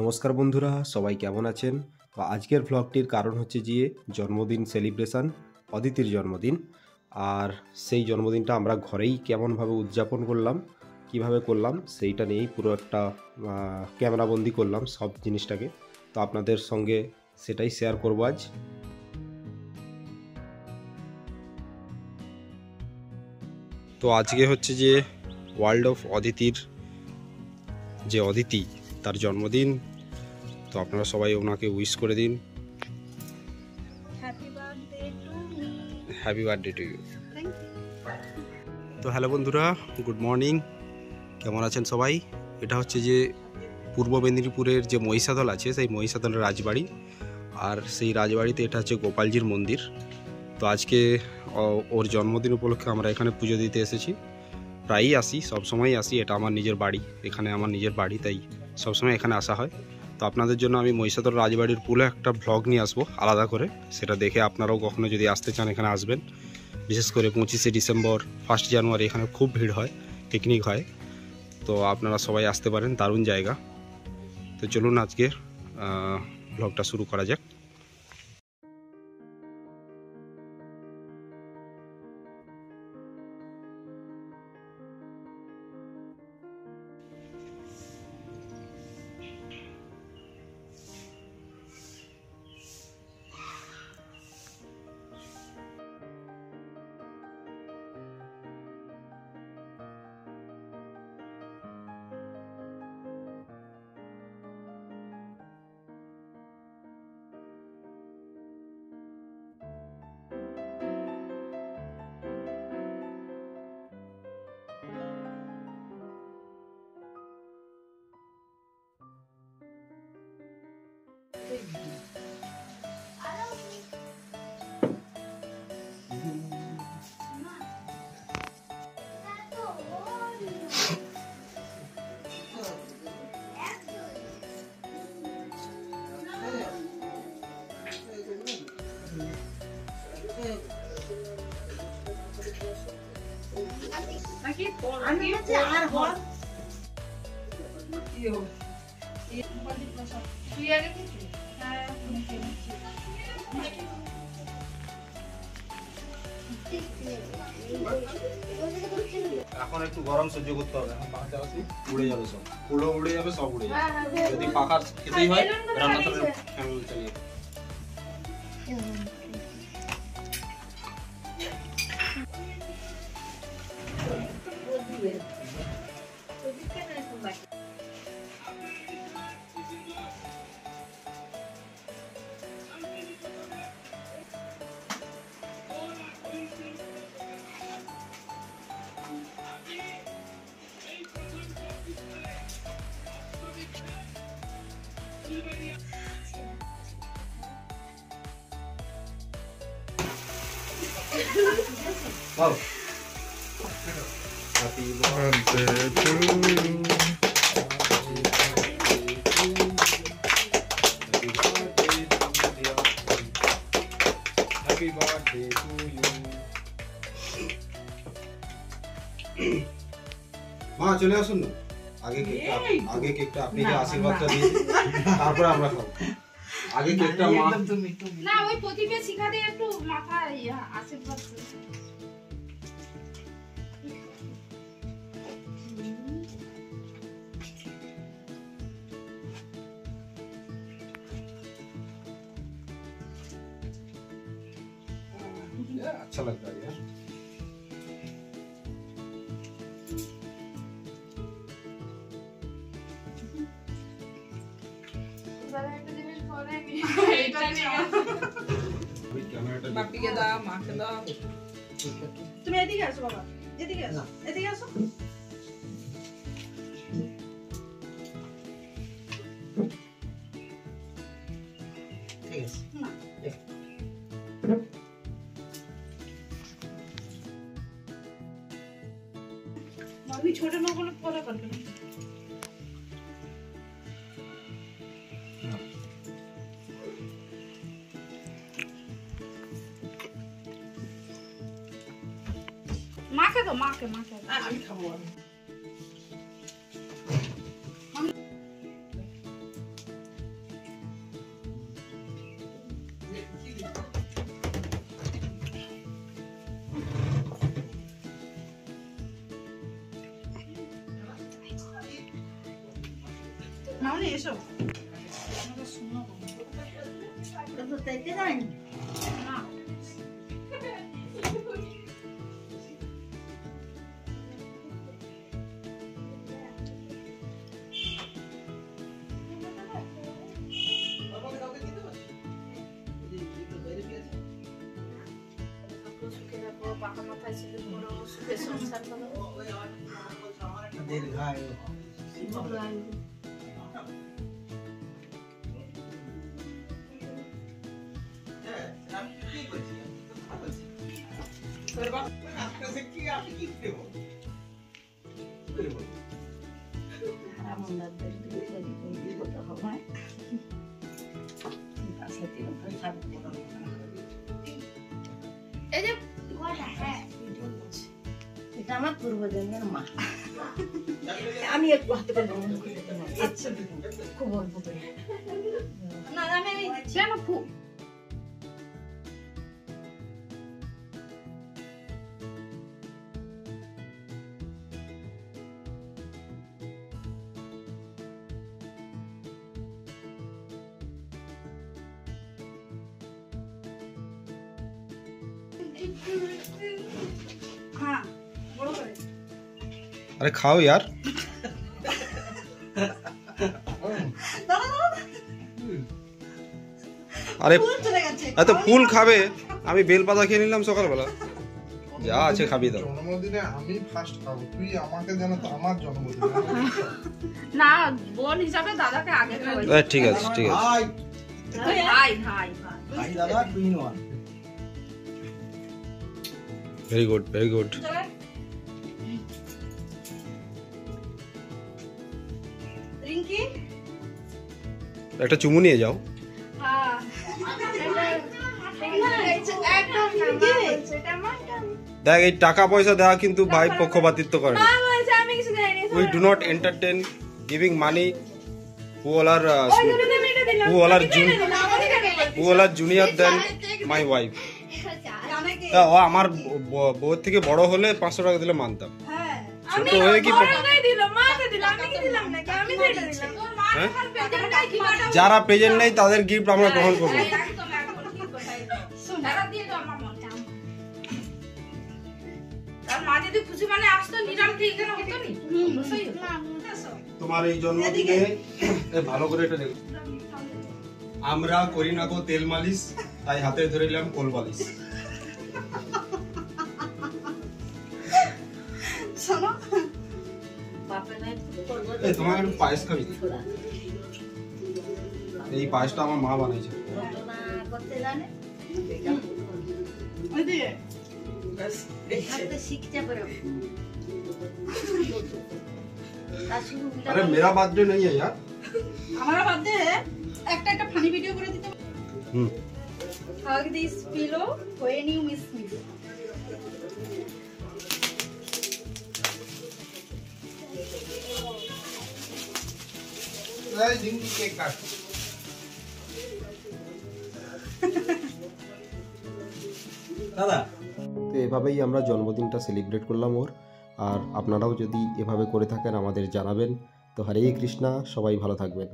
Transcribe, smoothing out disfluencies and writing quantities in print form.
নমস্কার বন্ধুরা, সবাই কেমন আছেন? তো আজকের ভ্লগটির কারণ হচ্ছে যে জন্মদিন সেলিব্রেশন, অদিতির জন্মদিন। আর সেই জন্মদিনটা আমরা ঘরেই কেমনভাবে উদযাপন করলাম, কিভাবে করলাম সেইটা নিয়েই পুরো একটা ক্যামেরাবন্দি করলাম সব জিনিসটাকে। তো আপনাদের সঙ্গে সেটাই শেয়ার করব আজ। তো আজকে হচ্ছে যে ওয়ার্ল্ড অফ অদিতির যে অদিতি, তার জন্মদিন। তো আপনারা সবাই ওনাকে উইশ করে দিন। Happy birthday to you. তো হ্যালো বন্ধুরা, গুড মর্নিং। কেমন আছেন সবাই? এটা হচ্ছে যে পূর্ব মেদিনীপুরের যে মহিষাদল আছে, সেই মহিষাদলের রাজবাড়ি। আর সেই রাজবাড়িতে এটা হচ্ছে গোপালজির মন্দির। তো আজকে ওর জন্মদিন উপলক্ষে আমরা এখানে পুজো দিতে এসেছি। প্রায়ই আসি, সবসময়ই আসি। এটা আমার নিজের বাড়ি, এখানে আমার নিজের বাড়ি, তাই সবসময় এখানে আসা হয়। তো আপনাদের জন্য আমি মহিষাদল রাজবাড়ির পুলে একটা ভ্লগ নিয়ে আসবো আলাদা করে। সেটা দেখে আপনারাও কখনো যদি আসতে চান এখানে আসবেন। বিশেষ করে 25শে ডিসেম্বর, 1 জানুয়ারি এখানে খুব ভিড় হয়, পিকনিক হয়। তো আপনারা সবাই আসতে পারেন, দারুণ জায়গা। তো চলুন আজকে ভ্লগটা শুরু করা যাক। এখন একটু গরম সহ্য করতে হবে, এখন পাখা চালাচ্ছি, উড়ে যাবে সব, পুরো উড়ে যাবে, সব উড়ে যাবে। যদি পাখা খেতেই হয় রান্না চালিয়ে চালিয়ে। Wow. Happy birthday to you. Happy birthday to you. মা চলে আসুন না, আগে কেকটা আপনি যে আশীর্বাদটা দিয়ে তারপরে আমরা খাবো। আগে কেকটা মা না, ওই প্রতিভা শিখাতে একটু মাথায় আশীর্বাদ अच्छा लगता है यार। বাপিকে দাও, মাকে দাও। তুমি এদিকে আসো বাবা, এদিকে আসো, এদিকে আসো। ঠিক আছে না, মামি ছোট না বলে পরে করবে না। মাকে তো মাকে আমি খাবো। মামনি এসো। এটা আমার পূর্বজন্মের মা। আমি একটু হাতে করে খুব অল্প করে না আমি ছিলাম না খুব हाँ बड़ो करे अरे खाओ यार। আরে এত ফুল খাবে, আমি বেলপাতা খেয়ে নিলাম সকালবেলা। যা আছে খাবি দাও। জন্মদিনে আমি ফার্স্ট খাবো, তুই আমাকে জানো তো আমার জন্মদিনে না বোন হিসাবে দাদাকে আগে খাওয়াই। ঠিক আছে ঠিক আছে। ভাই ভাই ভাই দাদা তুই নয়। Very good very good. Rinki একটা চুমু নিয়ে যাও। হ্যাঁ একদম দেখ এই টাকা পয়সা দেওয়া কিন্তু ভাই পক্ষপাতিত্ব করে না। আমি কিছু জানি না। We do not entertain giving money who all are junior than my wife. ও আমার বউর থেকে বড় হলে 500 টাকা দিলে মানতাম। হ্যাঁ ছোট হয়ে কি হ্যাঁ? যারা প্রেজেন্ট নেই তাদের গিফট আমরা গ্রহণ করবো। তোমার এই জন্মদিনে ভালো করে এটা দেখো, আমরা করি না গো তেল মালিশ, তাই হাতে ধরে নিলাম কোল বালিশ। তোমার একটু পায়েস খাবি? এই পায়েসটা আমার মা বানাইছে। अरे मेरा बर्थडे नहीं है यार। हमारा बर्थडे है। একটা ফানি ভিডিও করে দিতে। Hug this pillow when you miss me. এই জিঙ্কি কেক কাট। দাদা তো এভাবেই আমরা জন্মদিনটা সেলিব্রেট করলাম ওর। আর আপনারাও যদি এভাবে করে থাকেন আমাদের জানাবেন। তো হরে কৃষ্ণা, সবাই ভালো থাকবেন।